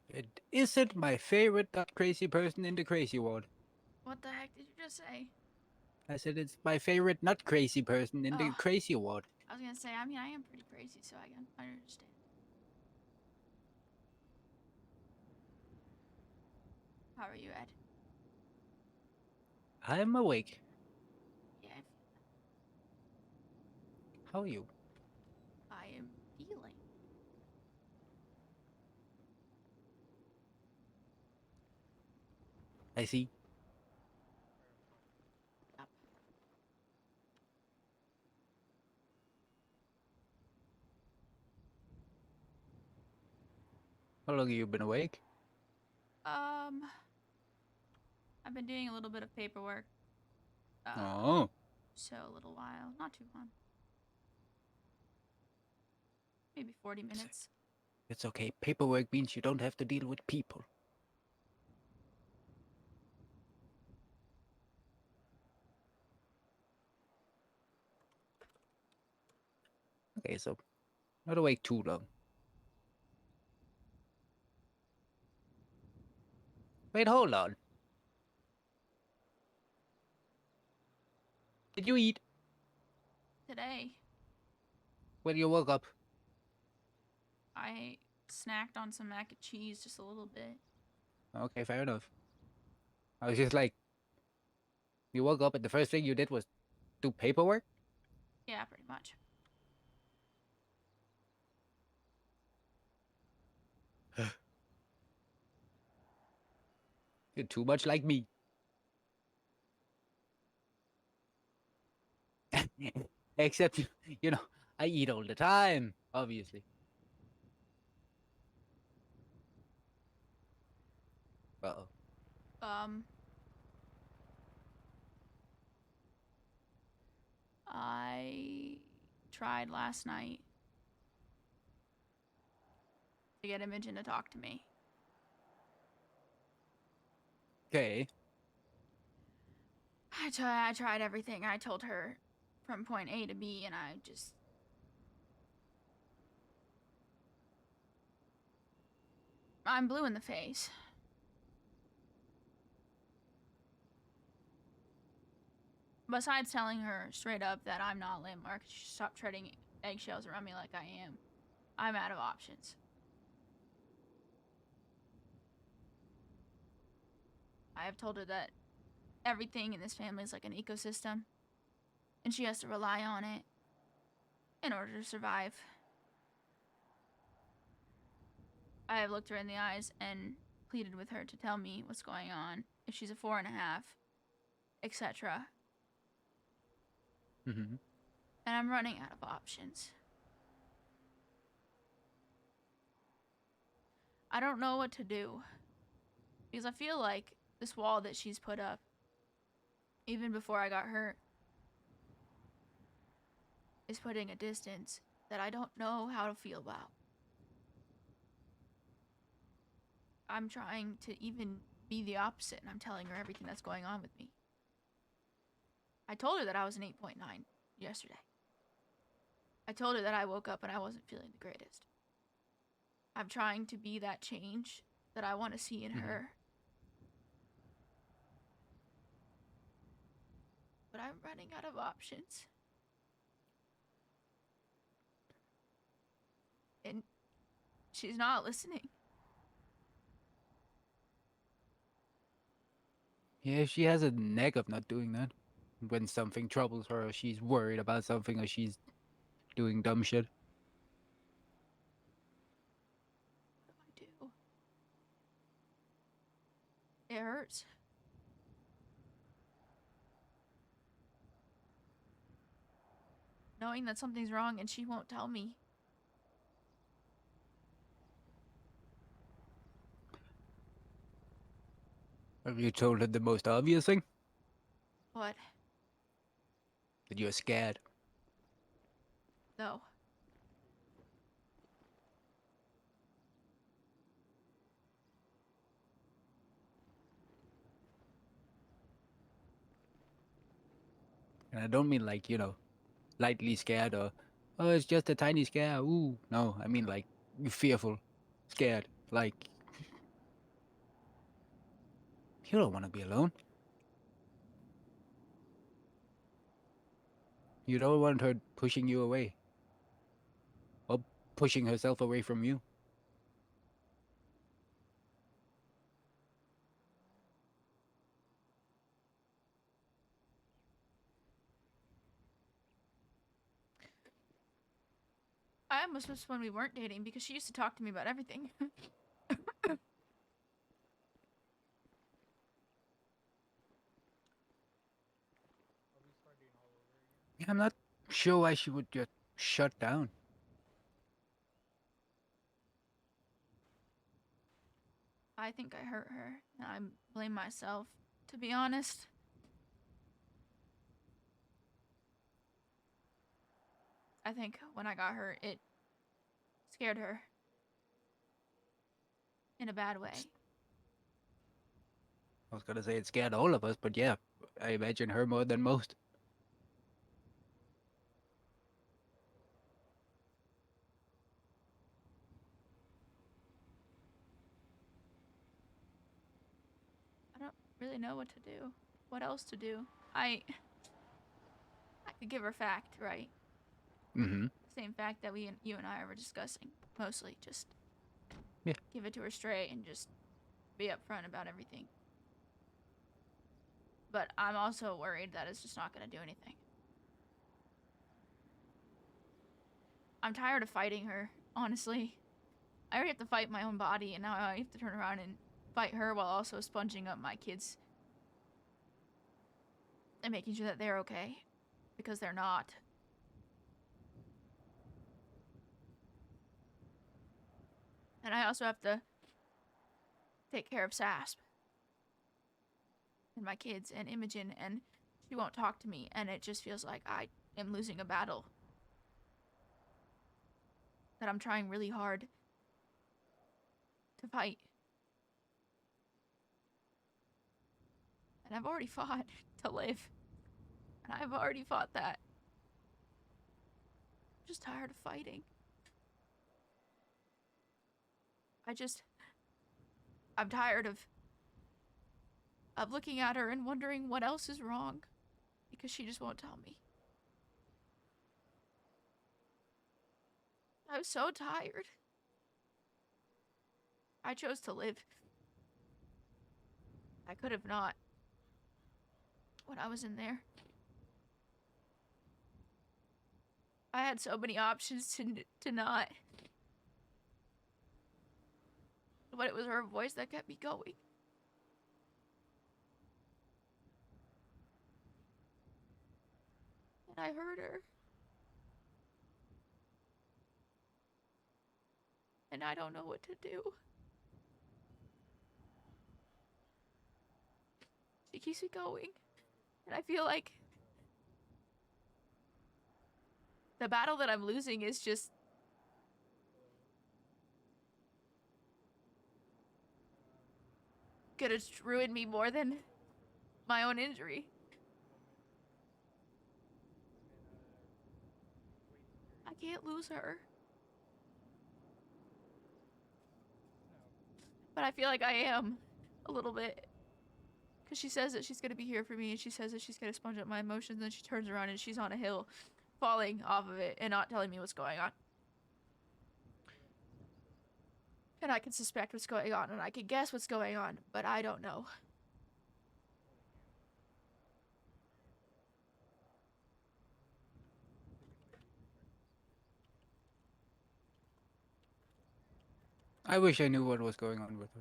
It isn't my favorite not crazy person in the crazy world. What the heck did you just say? I said it's my favorite not crazy person in the Oh, crazy world. I was gonna say, I mean, I am pretty crazy, so I can understand. How are you, Ed? I'm awake. Yeah, How are you? I am feeling. I see. Yep. How long have you been awake? Um, I've been doing a little bit of paperwork. Oh. So a little while, not too long. Maybe 40 It's, minutes. it's okay. Paperwork means you don't have to deal with people. Okay, so not awake too long. Wait, hold on. Did you eat Today, when you woke up? I snacked on some mac and cheese just a little bit. Okay, fair enough. I was just like, you woke up and the first thing you did was do paperwork? Yeah, pretty much. You're too much like me. Except, you know, I eat all the time, obviously. Uh-oh. Um, I tried last night to get Imogen to talk to me. Okay. I tried everything. I told her from point A to B, and I'm blue in the face. Besides telling her straight up that I'm not landmark, she should stop treading eggshells around me like I am. I'm out of options. I have told her that everything in this family is like an ecosystem, and she has to rely on it in order to survive. I have looked her in the eyes and pleaded with her to tell me what's going on, if she's a 4.5, etc. Mm-hmm. And I'm running out of options. I don't know what to do, because I feel like this wall that she's put up, even before I got hurt, is putting a distance that I don't know how to feel about. I'm trying to even be the opposite, and I'm telling her everything that's going on with me. I told her that I was an 8.9 yesterday. I told her that I woke up and I wasn't feeling the greatest. I'm trying to be that change that I want to see in Mm-hmm. her. But I'm running out of options. And she's not listening. Yeah, she has a knack of not doing that. When something troubles her, or she's worried about something, or she's doing dumb shit. What do I do? It hurts. Knowing that something's wrong and she won't tell me. Have you told her the most obvious thing? What? That you're scared. No. And I don't mean like, lightly scared or, oh, it's just a tiny scare. Ooh. No, I mean like, fearful, scared. Like, You don't want to be alone. You don't want her pushing you away or pushing herself away from you. I almost wish when we weren't dating because she used to talk to me about everything. Yeah, I'm not sure why she would just shut down. I think I hurt her, and I blame myself, to be honest. I think when I got hurt, it scared her in a bad way. I was gonna say it scared all of us, but yeah, I imagine her more than most. I don't really know what to do. What else to do? I could give her fact, right? Mm-hmm. Same fact that you and I were discussing. Mostly just Yeah. give it to her straight and just be upfront about everything. But I'm also worried that it's just not going to do anything. I'm tired of fighting her, honestly. I already have to fight my own body, and now I have to turn around and fight her while also sponging up my kids and making sure that they're okay, because they're not. And I also have to take care of Sasp and my kids and Imogen, and she won't talk to me, and it just feels like I am losing a battle that I'm trying really hard to fight. And I've already fought to live. And I've already fought that. I'm just tired of fighting. I'm tired of looking at her and wondering what else is wrong because she just won't tell me. I'm so tired. I chose to live. I could have not when I was in there. I had so many options to not. But it was her voice that kept me going. And I heard her. And I don't know what to do. She keeps me going. And I feel like the battle that I'm losing is just gonna ruin me more than my own injury. I can't lose her. But I feel like I am a little bit. Because she says that she's gonna be here for me, and she says that she's gonna sponge up my emotions, and then she turns around and she's on a hill, falling off of it and not telling me what's going on. And I can suspect what's going on, and I can guess what's going on, but I don't know. I wish I knew what was going on with her.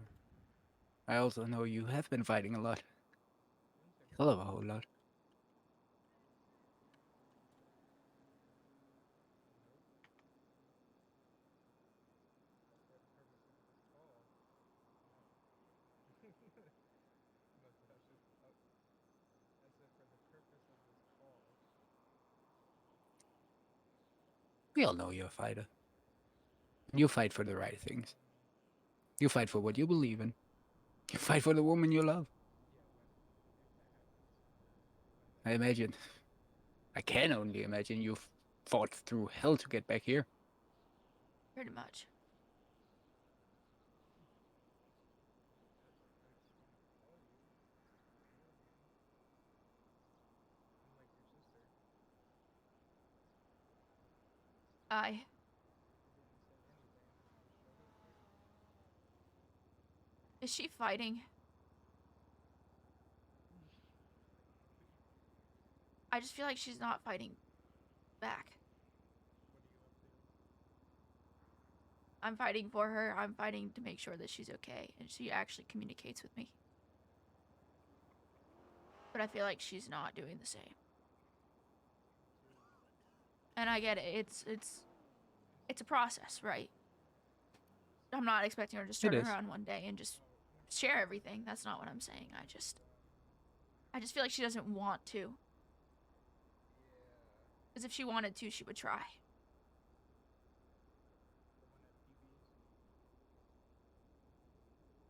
I also know you have been fighting a lot. Hell of a whole lot. We all know you're a fighter. You fight for the right things. You fight for what you believe in. You fight for the woman you love. I imagine. I can only imagine you've fought through hell to get back here. Pretty much. I. Is she fighting? I just feel like she's not fighting back. I'm fighting for her. I'm fighting to make sure that she's okay and she actually communicates with me. But I feel like she's not doing the same. And I get it. It's a process, right? I'm not expecting her to just It turn is. around one day and just share everything. That's not what I'm saying. I just feel like she doesn't want to. Because if she wanted to, she would try.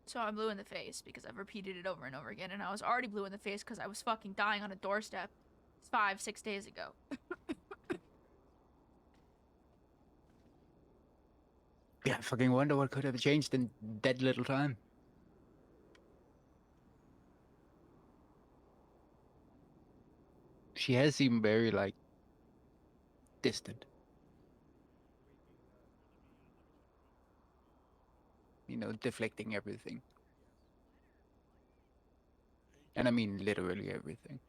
So I'm blue in the face because I've repeated it over and over again, and I was already blue in the face because I was fucking dying on a doorstep 5-6 days ago. Yeah, I fucking wonder what could have changed in that little time. She has seemed very, like, distant. You know, deflecting everything. And I mean literally everything.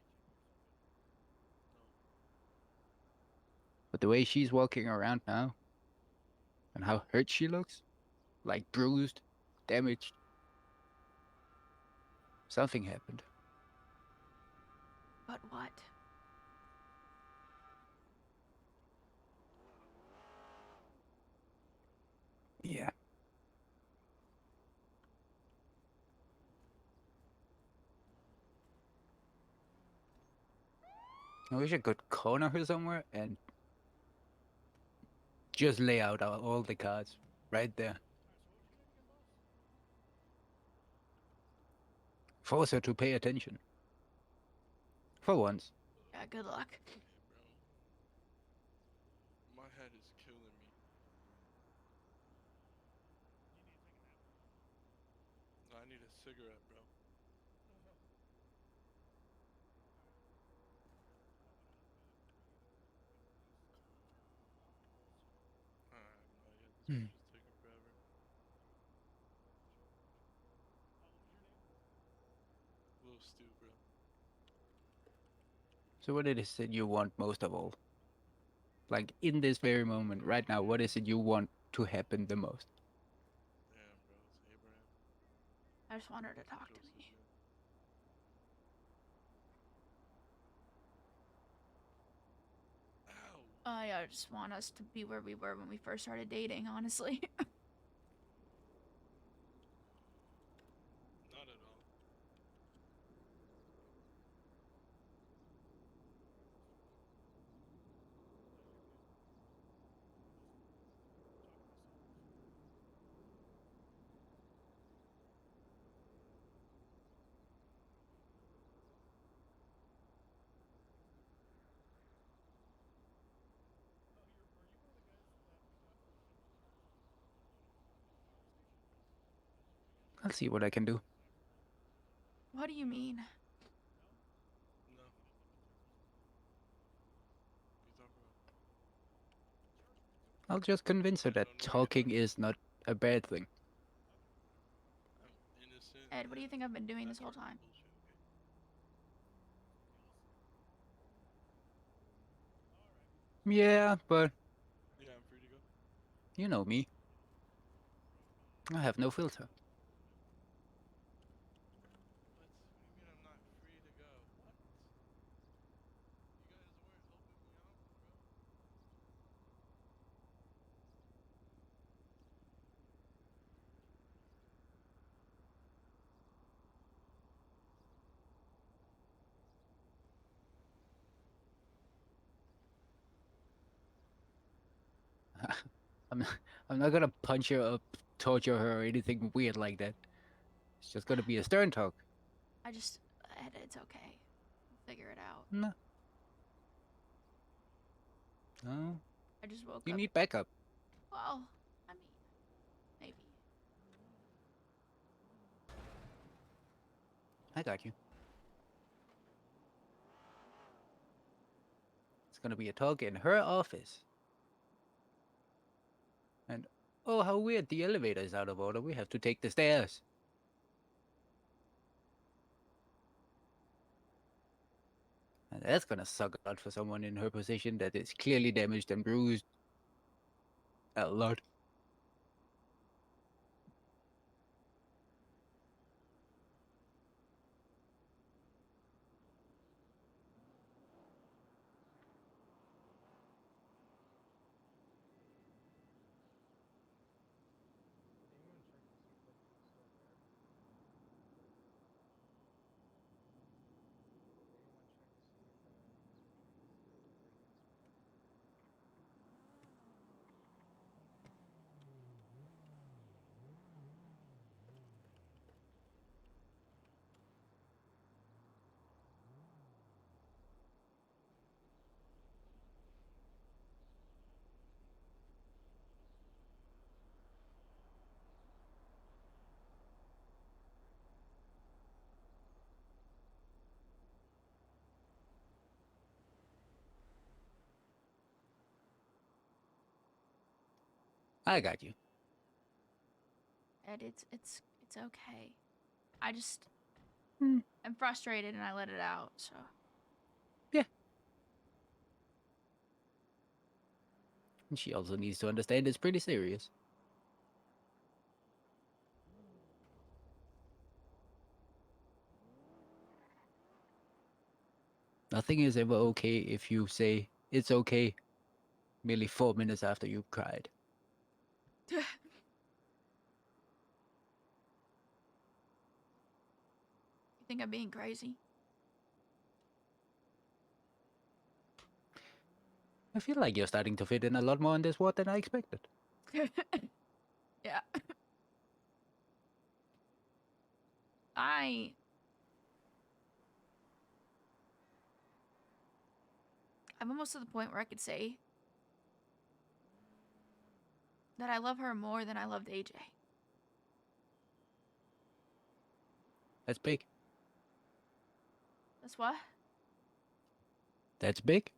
But the way she's walking around now, and how hurt she looks, like bruised, damaged, something happened. But what? Yeah. I wish I could corner her somewhere and just lay out all the cards right there. Force her to pay attention. For once. Yeah, good luck. Okay, bro. My head is killing me. No, I need a cigarette, bro. I have no idea. This Hmm. bitch is taking forever. Little stew, bro. So what is it you want most of all? Like in this very moment, right now, what is it you want to happen the most? Damn, bro. It's Abraham. I just want her to talk to Joseph, me. man. Ow! I just want us to be where we were when we first started dating, honestly. Not at all. I'll see what I can do. What do you mean? No. What are you talking about? I'll just convince her I that don't know what you're talking talking is about. not a bad thing. I'm innocent Ed, what do you and think I've been doing that this whole part is time? bullshit, okay? Yeah, but Yeah, I'm free to go. you know me. I have no filter. What? What do you mean I'm not free to go? What? You guys weren't helping me out, bro. I'm I'm not gonna punch her up, torture her, or anything weird like that. It's just gonna be a stern talk. Ed, it's okay. We'll figure it out. No, no, I just woke you up. need backup. Well, I mean, maybe. I got you. It's gonna be a talk in her office. And oh, how weird! The elevator is out of order. We have to take the stairs. And that's gonna suck out for someone in her position that is clearly damaged and bruised a lot. I got you. Ed, it's okay. I just Hmm. I'm frustrated and I let it out. So Yeah. And she also needs to understand it's pretty serious. Nothing is ever okay if you say it's okay merely 4 minutes after you've cried. you think I'm being crazy? I feel like you're starting to fit in a lot more in this ward than I expected. Yeah. I'm almost to the point where I could say that I love her more than I loved AJ. That's big. That's what? That's big.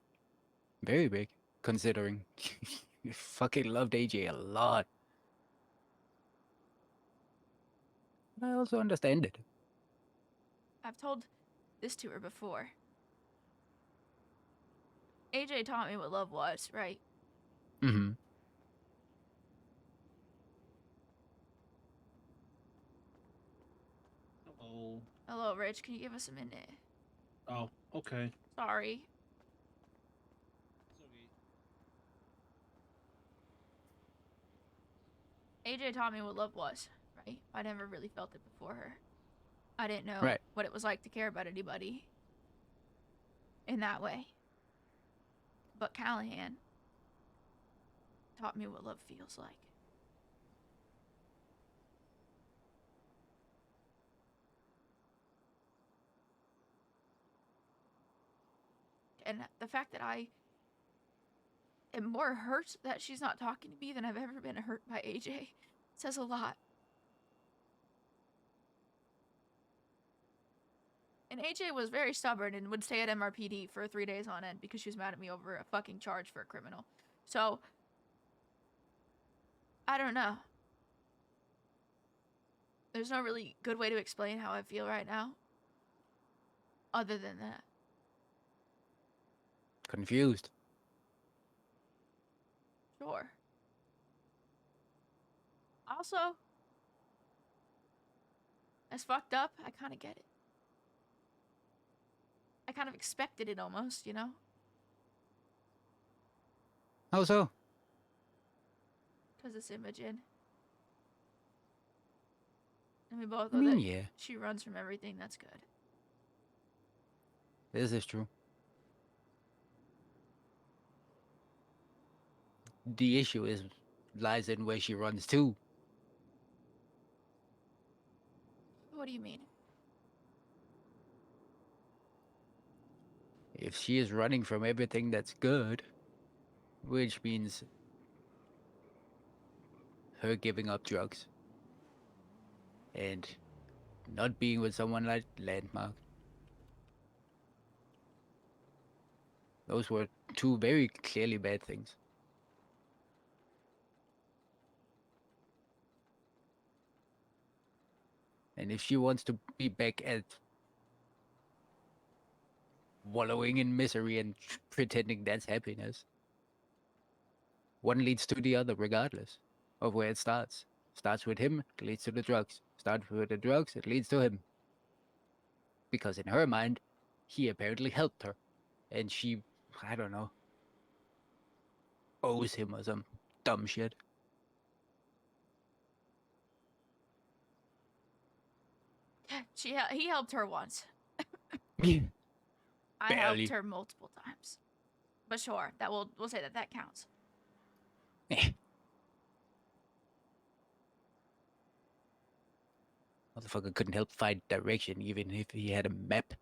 Very big. Considering you fucking loved AJ a lot. I also understand it. I've told this to her before. AJ taught me what love was, right? Mm-hmm. Oh, Hello, Rich. Can you give us a minute? oh, okay. Sorry. It's okay. AJ taught me what love was, right? I never really felt it before her. I didn't know Right. what it was like to care about anybody in that way. But Callahan taught me what love feels like. And the fact that I am more hurt that she's not talking to me than I've ever been hurt by AJ says a lot. And AJ was very stubborn and would stay at MRPD for 3 days on end because she was mad at me over a fucking charge for a criminal. So, I don't know. There's no really good way to explain how I feel right now. Other than that. Confused. Sure. Also, as fucked up, I kind of get it. I kind of expected it almost, you know? How so? Because it's Imogen. And we both I know mean, that yeah, she runs from everything that's good. this is true. The issue is lies in where she runs to. What do you mean? If she is running from everything that's good, which means her giving up drugs and not being with someone like Landmark, those were two very clearly bad things. And if she wants to be back at wallowing in misery and pretending that's happiness, one leads to the other regardless of where it starts. Starts with him, it leads to the drugs. Starts with the drugs, it leads to him. Because in her mind, he apparently helped her. And she, I don't know, owes him or some dumb shit. He helped her once. I Barely. helped her multiple times. But sure, we'll say that counts. Eh. Motherfucker couldn't help find direction even if he had a map.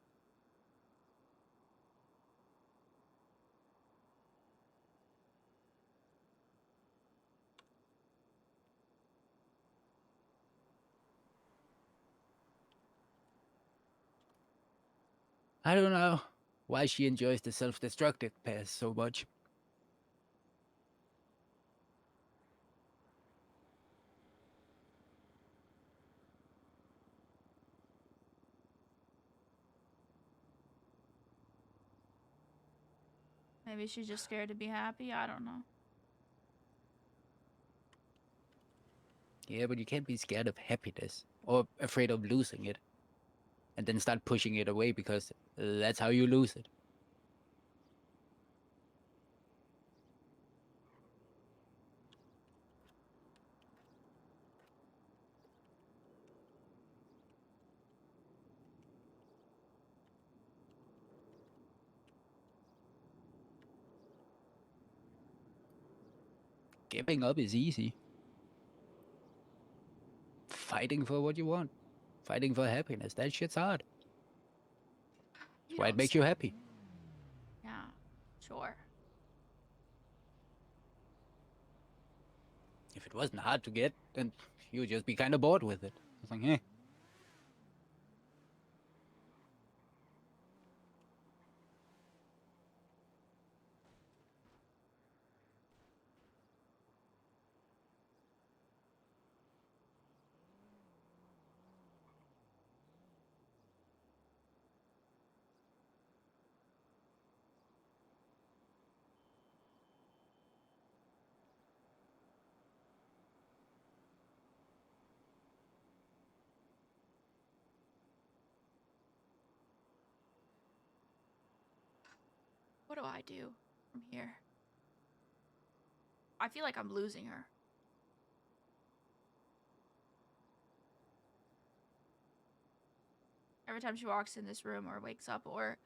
I don't know why she enjoys the self-destructive path so much. Maybe she's just scared to be happy. I don't know. Yeah, but you can't be scared of happiness or afraid of losing it and then start pushing it away because that's how you lose it. Giving up is easy. Fighting for what you want, fighting for happiness, that shit's hard. That's why it don't makes say. you happy. Yeah, sure. If it wasn't hard to get, then you would just be kind of bored with it. It's like, eh. What do I do from here? I feel like I'm losing her. Every time she walks in this room or wakes up or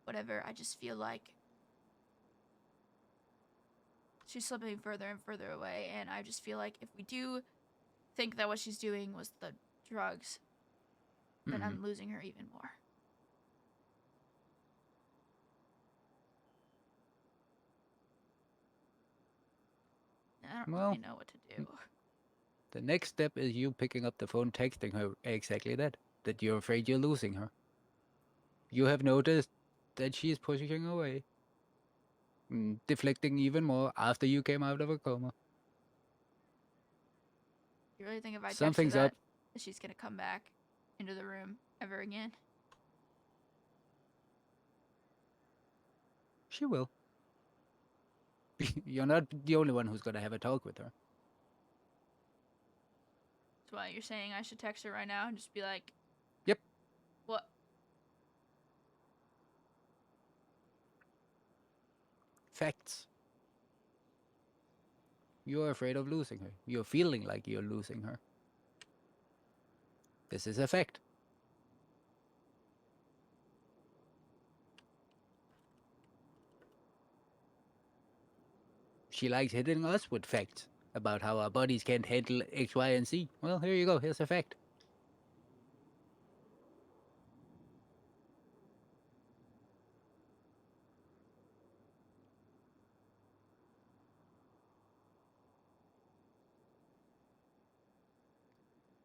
whatever, I just feel like she's slipping further and further away. And I just feel like if we do think that what she's doing was the drugs, then I'm losing her even more. I don't Well, really know what to do. the next step is you picking up the phone, texting her exactly that you're afraid you're losing her. You have noticed that she's pushing away, deflecting even more after you came out of a coma. You really think if I text her Something's up. that she's gonna come back into the room ever again? She will. You're not the only one who's gonna have a talk with her. That's why you're saying I should text her right now and just be like, Yep. what? Facts. You're afraid of losing her. You're feeling like you're losing her. This is a fact. She likes hitting us with facts about how our bodies can't handle X, Y, and Z. Well, here you go. Here's a fact.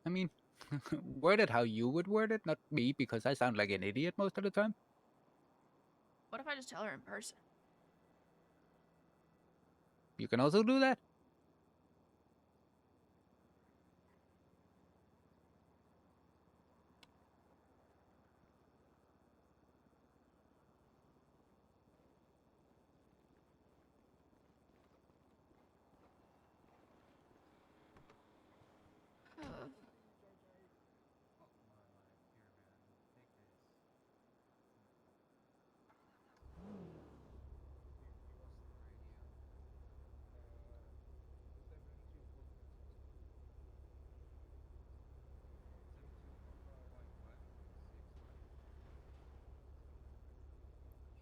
I mean, word it how you would word it, not me, because I sound like an idiot most of the time. What if I just tell her in person? You can also do that.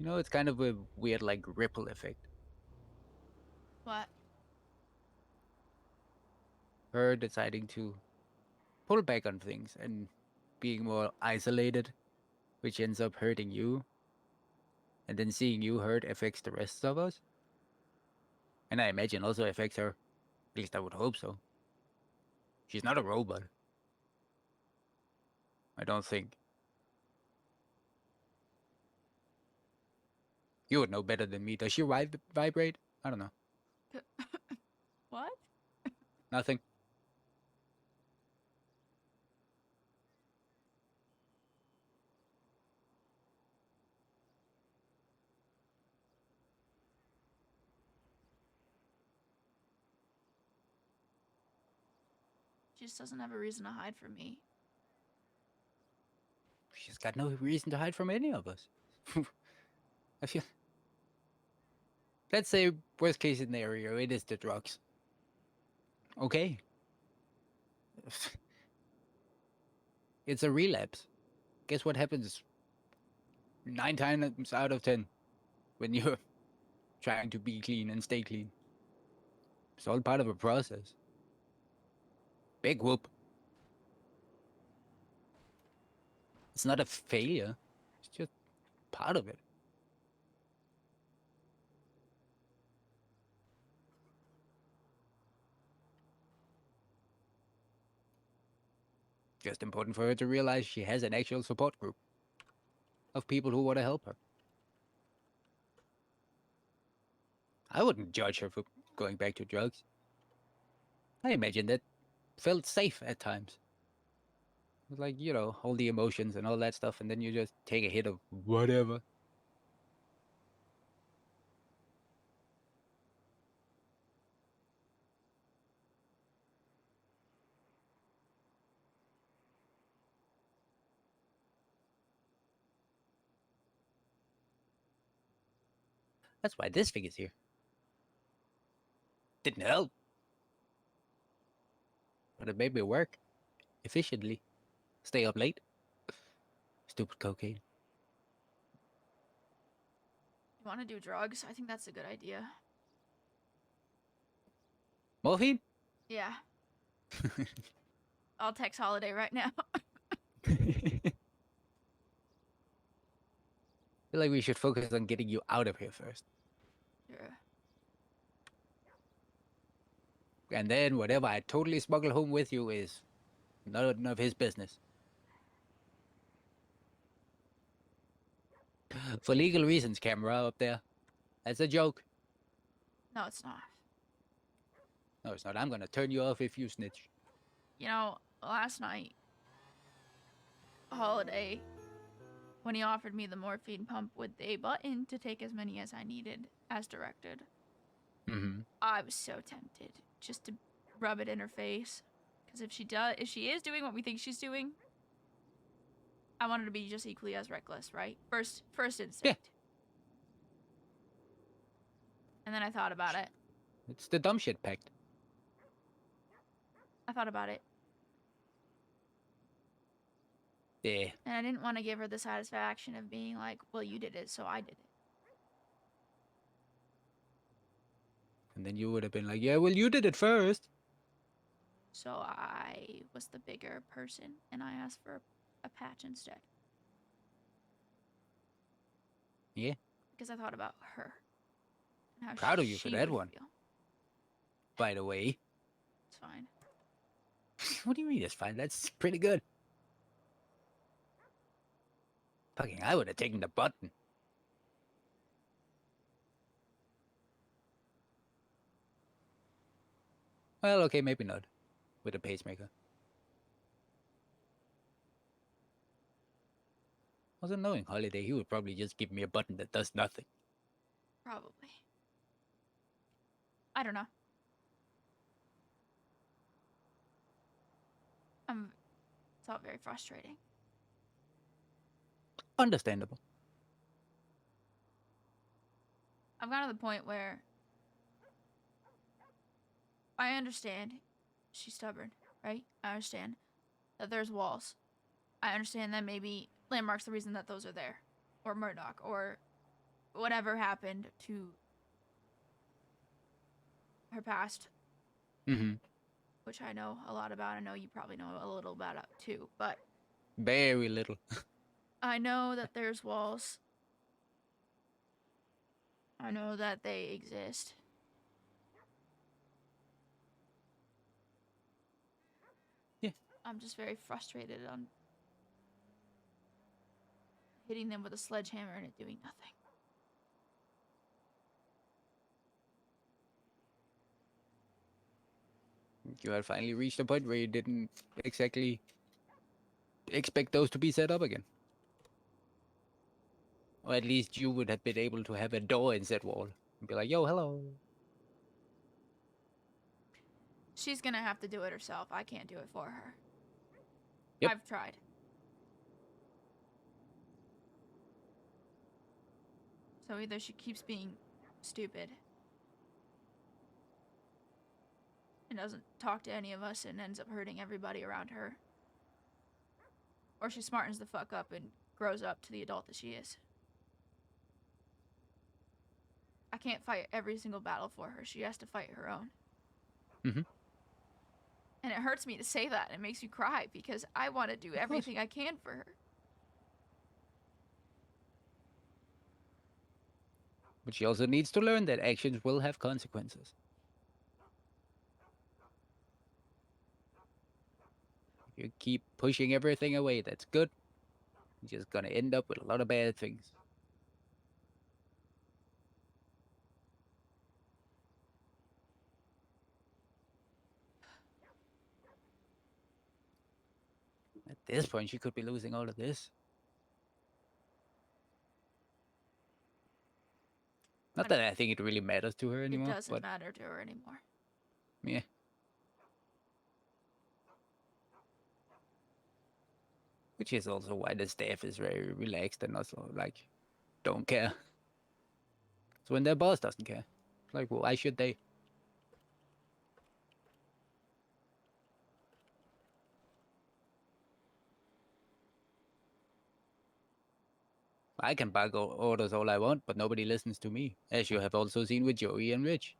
You know, it's kind of a weird, like, ripple effect. What? Her deciding to pull back on things and being more isolated, which ends up hurting you, and then seeing you hurt affects the rest of us. And I imagine also affects her. At least I would hope so. She's not a robot. I don't think. You would know better than me. Does she vibrate? I don't know. What? Nothing. She just doesn't have a reason to hide from me. She's got no reason to hide from any of us. I feel. Let's say worst case scenario, it is the drugs. Okay. It's a relapse. Guess what happens 9 times out of 10 when you're trying to be clean and stay clean? It's all part of a process. Big whoop. It's not a failure. It's just part of it. Just important for her to realize she has an actual support group of people who want to help her. I wouldn't judge her for going back to drugs. I imagine that felt safe at times. It was like, you know, all the emotions and all that stuff, and then you just take a hit of whatever. That's why this figure's here. Didn't help, but it made me work efficiently. Stay up late. Stupid cocaine. You want to do drugs? I think that's a good idea. Morphine? Yeah. I'll text Holiday right now. I feel like we should focus on getting you out of here first. Sure. And then whatever I totally smuggle home with you is none of his business. For legal reasons, camera up there. That's a joke. No, it's not. No, it's not. I'm gonna turn you off if you snitch. You know, last night, Holiday, when he offered me the morphine pump with a button to take as many as I needed, as directed, Mm-hmm. I was so tempted just to rub it in her face. Because if she is doing what we think she's doing, I want her to be just equally as reckless, right? First instinct. Yeah. And then I thought about it. It's the dumb shit pact. I thought about it. Yeah. And I didn't want to give her the satisfaction of being like, well, you did it, so I did it. And then you would have been like, yeah, well, you did it first. So I was the bigger person, and I asked for a patch instead. Yeah. Because I thought about her. And how Proud of you for she that would one. feel. By the way. It's fine. What do you mean it's fine? That's pretty good. Fucking, I would have taken the button. Well, okay, maybe not. With a pacemaker. Also, knowing Holiday, he would probably just give me a button that does nothing. Probably. I don't know. It's all very frustrating. Understandable. I've gotten to the point where I understand she's stubborn, right? I understand that there's walls. I understand that maybe Landmark's the reason that those are there. Or Murdoch, or whatever happened to her past, Mm-hmm. which I know a lot about. I know you probably know a little about it too, but Very little. I know that there's walls. I know that they exist. Yeah. I'm just very frustrated on hitting them with a sledgehammer and it doing nothing. You had finally reached a point where you didn't exactly expect those to be set up again. Or at least you would have been able to have a door in said wall and be like, yo, hello. She's gonna have to do it herself. I can't do it for her. Yep. I've tried. So either she keeps being stupid and doesn't talk to any of us and ends up hurting everybody around her, or she smartens the fuck up and grows up to the adult that she is. I can't fight every single battle for her. She has to fight her own. Mm-hmm. And it hurts me to say that. It makes you cry because I want to do everything I can for her. But she also needs to learn that actions will have consequences. If you keep pushing everything away that's good, you're just gonna end up with a lot of bad things. At this point, she could be losing all of this. Not that I think it really matters to her It anymore, doesn't but matter to her anymore. yeah. Which is also why the staff is very relaxed and also like don't care. So when their boss doesn't care, like, well, why should they? I can bark orders all I want, but nobody listens to me, as you have also seen with Joey and Rich.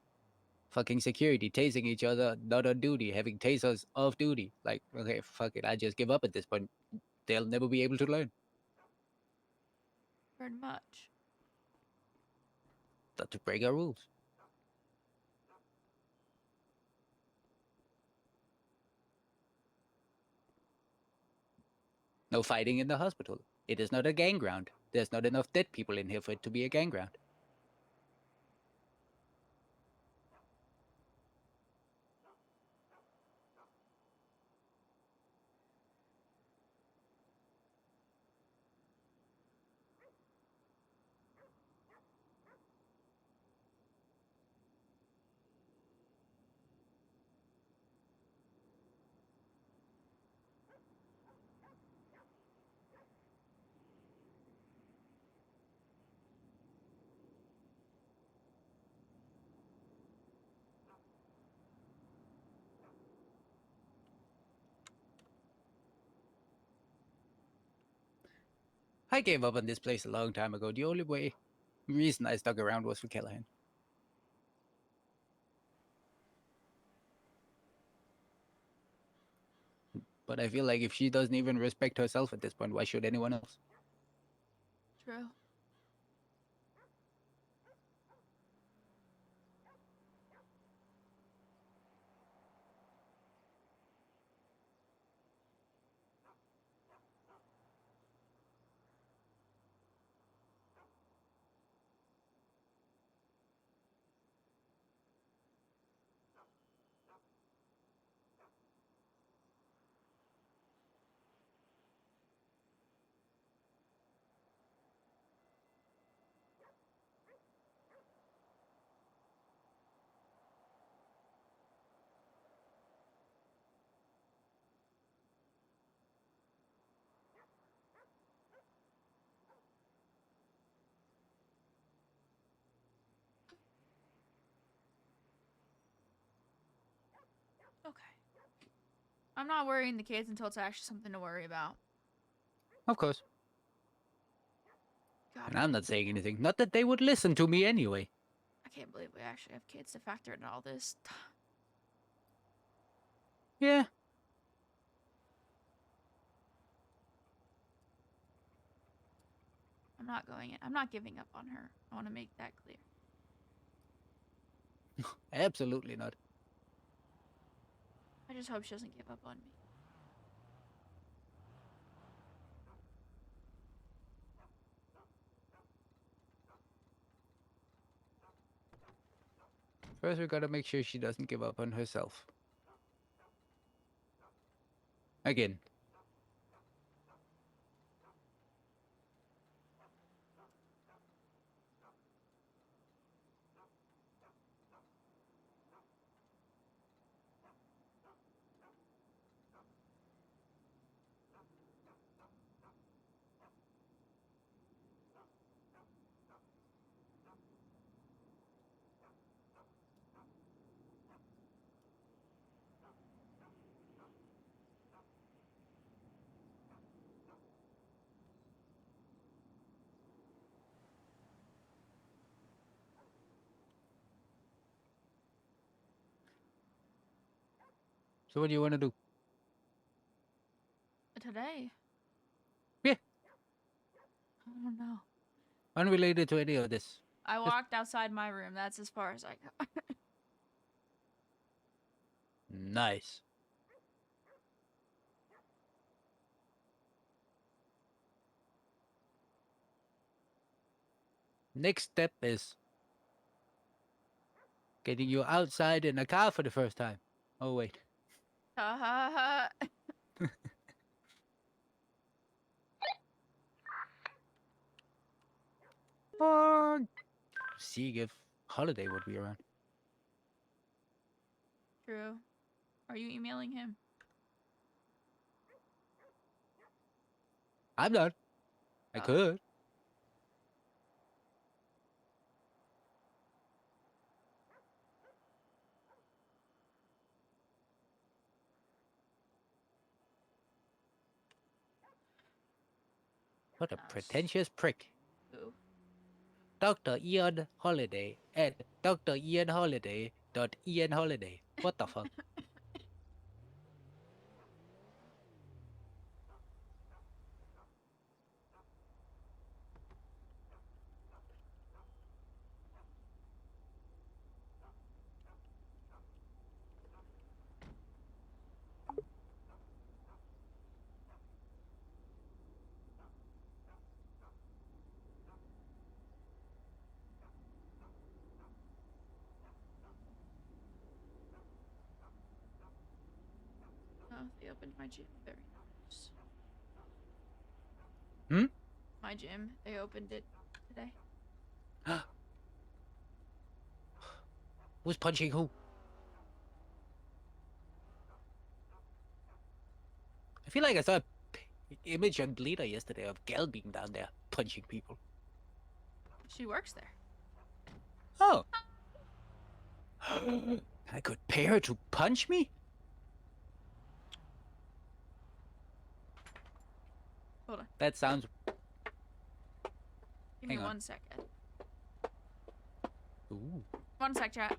Fucking security tasing each other, not on duty, having tasers off duty. Like, okay, fuck it, I just give up at this point. They'll never be able to learn. Pretty much. Not to break our rules. No fighting in the hospital. It is not a gang ground. There's not enough dead people in here for it to be a gang ground. I gave up on this place a long time ago. The only reason I stuck around was for Callahan. But I feel like if she doesn't even respect herself at this point, why should anyone else? True. Okay. I'm not worrying the kids until it's actually something to worry about. Of course. God, And I'm not saying anything. Not that they would listen to me anyway. I can't believe we actually have kids to factor into all this. Yeah. I'm not going in. I'm not giving up on her. I want to make that clear. Absolutely not. I just hope she doesn't give up on me. First, we gotta make sure she doesn't give up on herself. Again. So what do you want to do? Today? Yeah. I don't know. Unrelated to any of this. I walked outside my room. That's as far as I got. Nice. Next step is getting you outside in a car for the first time. Oh, wait. Ha ha ha. Seeing if Holiday would be around. True. Are you emailing him? I'm not. I Oh. could. What a Gosh. pretentious prick. Who? Dr. Ian Holiday at Dr. Ian Holiday dot Ian Holiday. What the fuck? Oh, they opened my gym. Very nice. Hmm? My gym. They opened it today. Who's punching who? I feel like I saw a image on Bleeder yesterday of Gal being down there punching people. She works there. Oh. I could pay her to punch me? Hold on. That sounds... Give me Hang on. 1 second. Ooh. 1 sec, chat.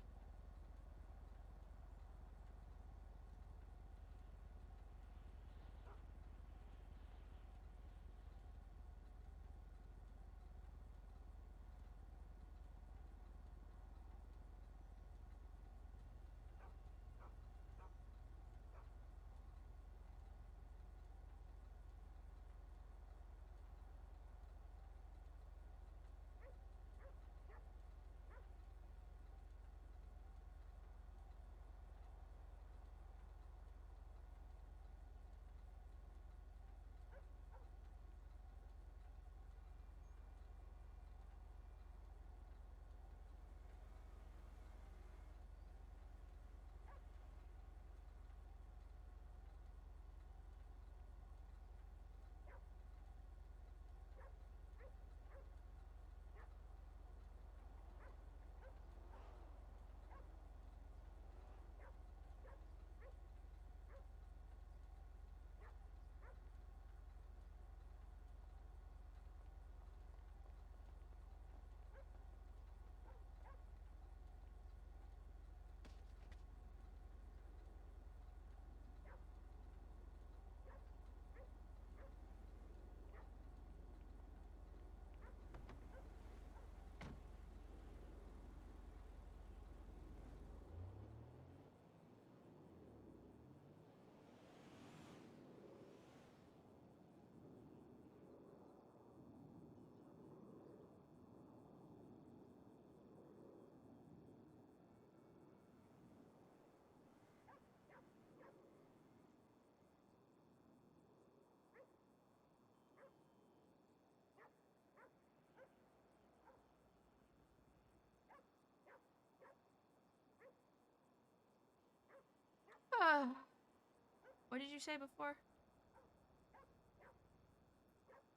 What did you say before?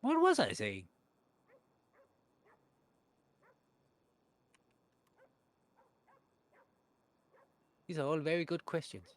What was I saying? These are all very good questions.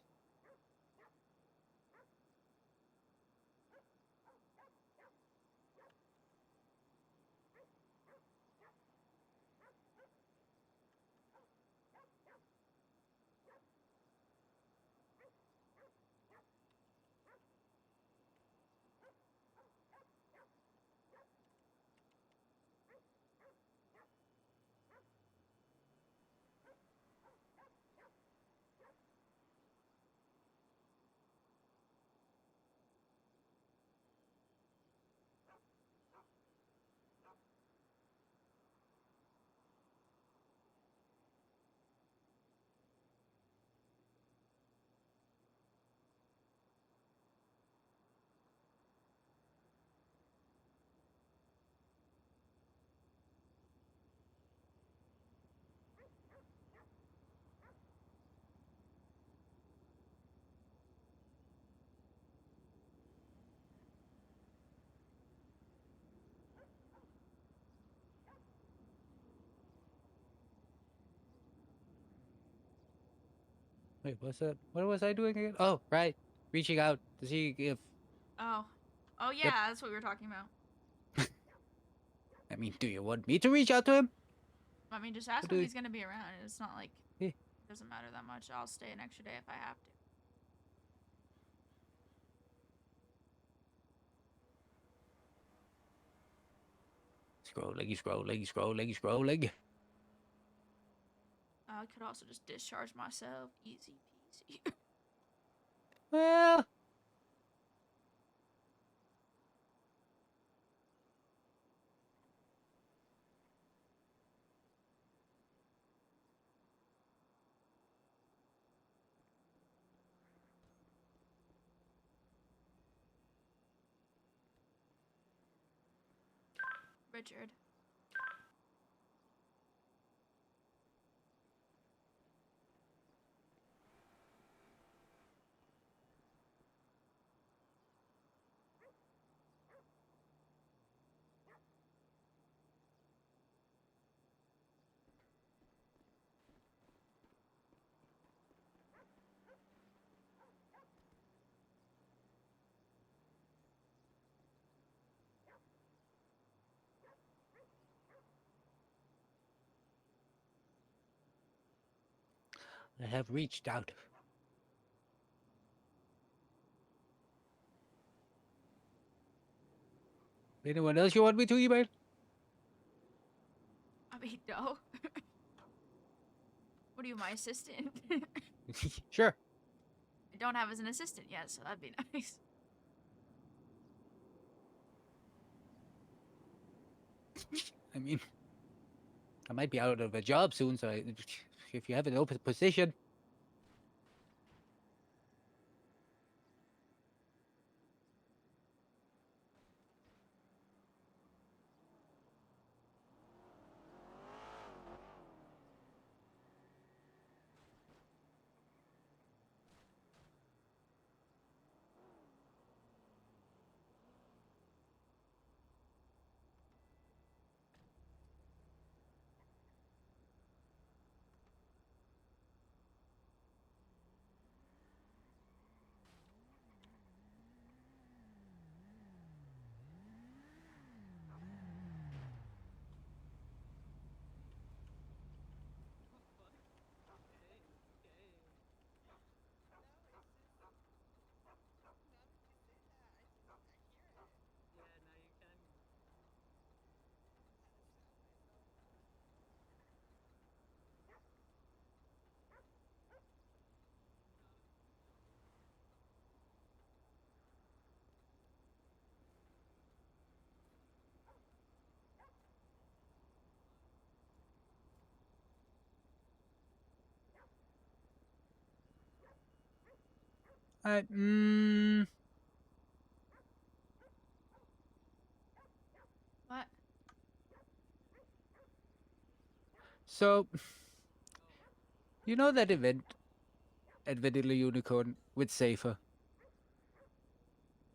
Wait, what's that? What was I doing again? Oh, right. Reaching out to see if. Oh. Oh yeah, Yep. that's what we were talking about. I mean, do you want me to reach out to him? I mean, just ask What him do if he's gonna be around. It's not like Yeah. it doesn't matter that much. I'll stay an extra day if I have to. Scrolling, scrolling, scrolling, scrolling. I could also just discharge myself. Easy peasy. Well, Richard. I have reached out. Anyone else you want me to email? I mean, no. What are you, my assistant? Sure. I don't have as an assistant yet, so that'd be nice. I mean, I might be out of a job soon, so if you have an open position. I What? So, you know that event at Vanilla Unicorn with Safer.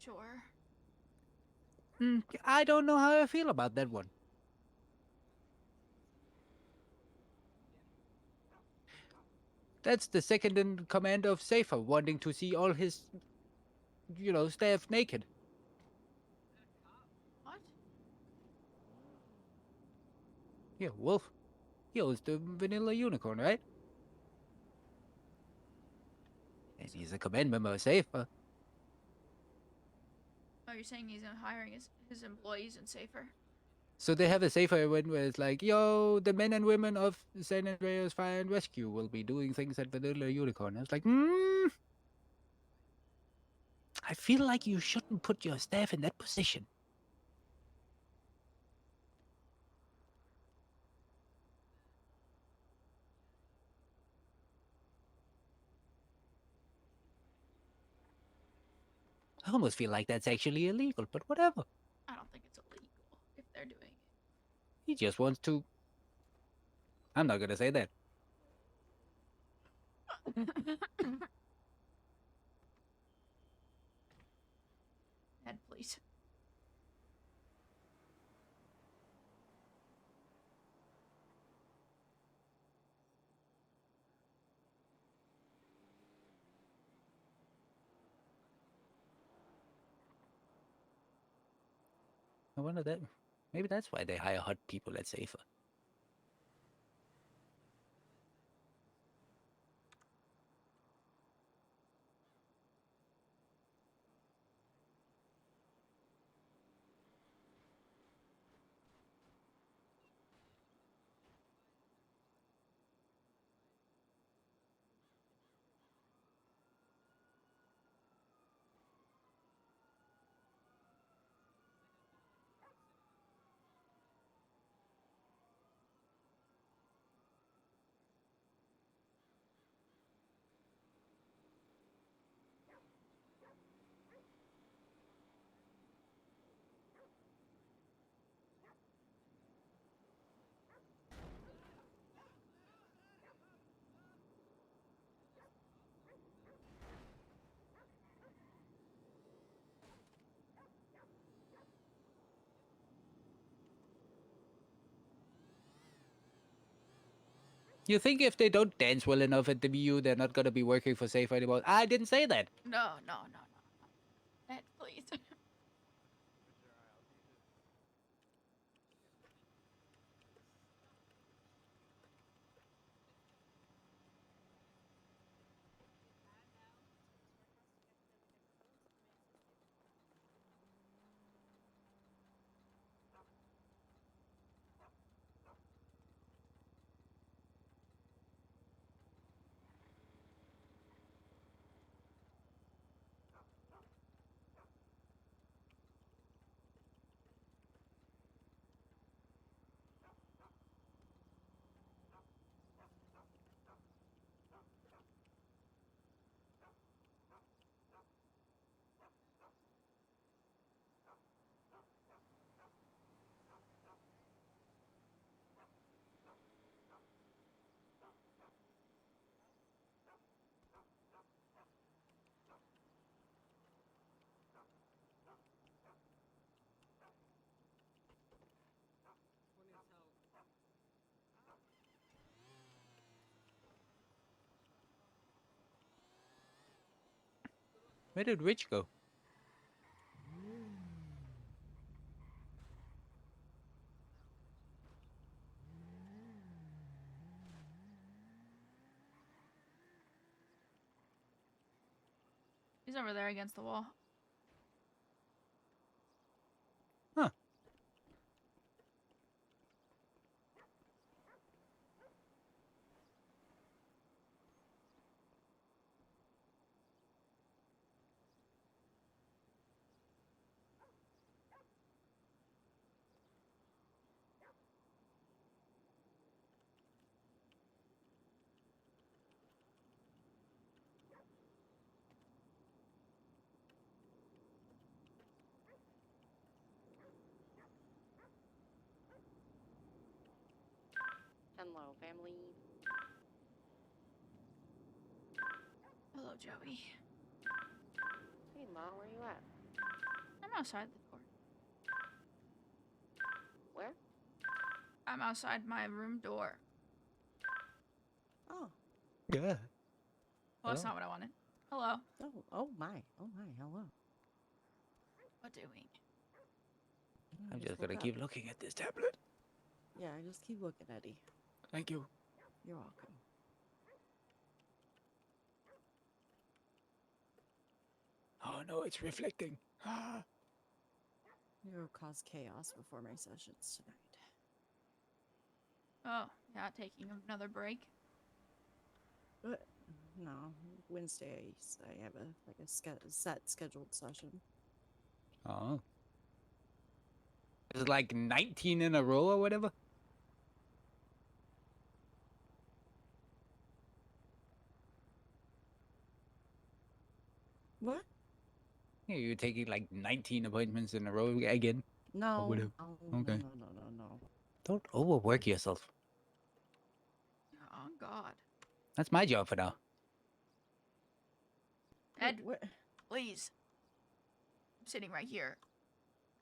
Sure. I don't know how I feel about that one. That's the second in command of Safer wanting to see all his, staff naked. What? Yeah, Wolf. He owns the Vanilla Unicorn, right? And he's a command member of Safer. Oh, you're saying he's hiring his employees in Safer? So they have a Safer event where it's like, yo, the men and women of San Andreas Fire and Rescue will be doing things at Vanilla Unicorn. I was like, I feel like you shouldn't put your staff in that position. I almost feel like that's actually illegal, but whatever. I don't think it's illegal if they're doing it. He just wants to. I'm not gonna say that. Ed, please. I wonder that. Maybe that's why they hire hot people at Safer. You think if they don't dance well enough at the VU, they're not gonna be working for Safer anymore? I didn't say that. No. Ed, please. Where did Rich go? He's over there against the wall. Huh. Hello, family. Joey. Hey, Mom, where you at? I'm outside the door. Where? I'm outside my room door. Oh, Yeah. Well, that's Hello. not what I wanted. Hello. oh my, hello. What doing? I I'm just woke gonna up. keep looking at this tablet. Yeah, just keep looking, Eddie. Thank you. You're welcome. Oh no, it's reflecting. Ah. You'll cause chaos before my sessions tonight. Oh, yeah, taking another break. But no, Wednesdays I have a set scheduled session. Oh. Is it like 19 in a row or whatever? What? Yeah, you're taking like 19 appointments in a row again. No, whatever. no, Okay. no. Don't overwork yourself. Oh, God. That's my job for now. Ed, What? please. I'm sitting right here.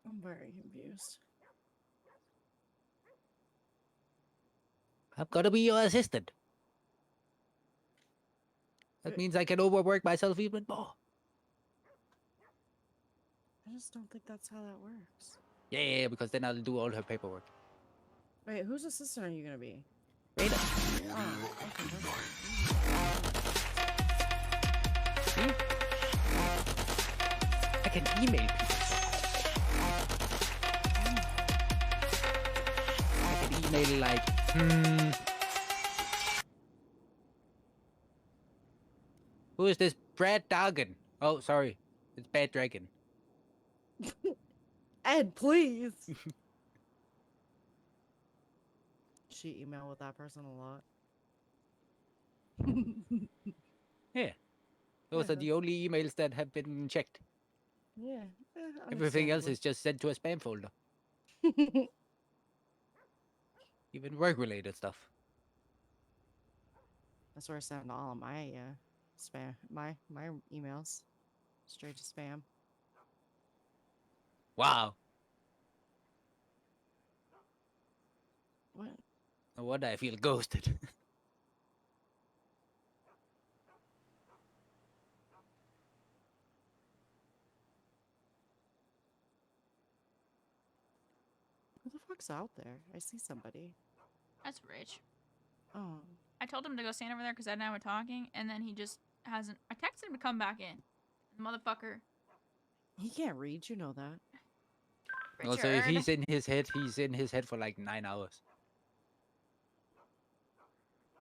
I'm very confused. I've got to be your assistant. That But- means I can overwork myself even more. I just don't think that's how that works. Yeah, because then I'll do all her paperwork. Wait, whose assistant are you gonna be? Reyna. Oh, okay, perfect. I can email people. I can email like, who is this Brad Doggan? Oh, sorry. It's Bad Dragon. Ed, please. She email with that person a lot. Yeah. Those Yeah, are the only emails that have been checked. Yeah. Everything else is just sent to a spam folder. Even work-related stuff. That's where I send all of my spam, my emails, straight to spam. Wow. What? No wonder I feel ghosted. Who the fuck's out there? I see somebody. That's Rich. Oh, I told him to go stand over there because Ed and I were talking, and then he just hasn't. I texted him to come back in. The motherfucker. he can't read. You know that. Also, if Richard. he's in his head for like 9 hours.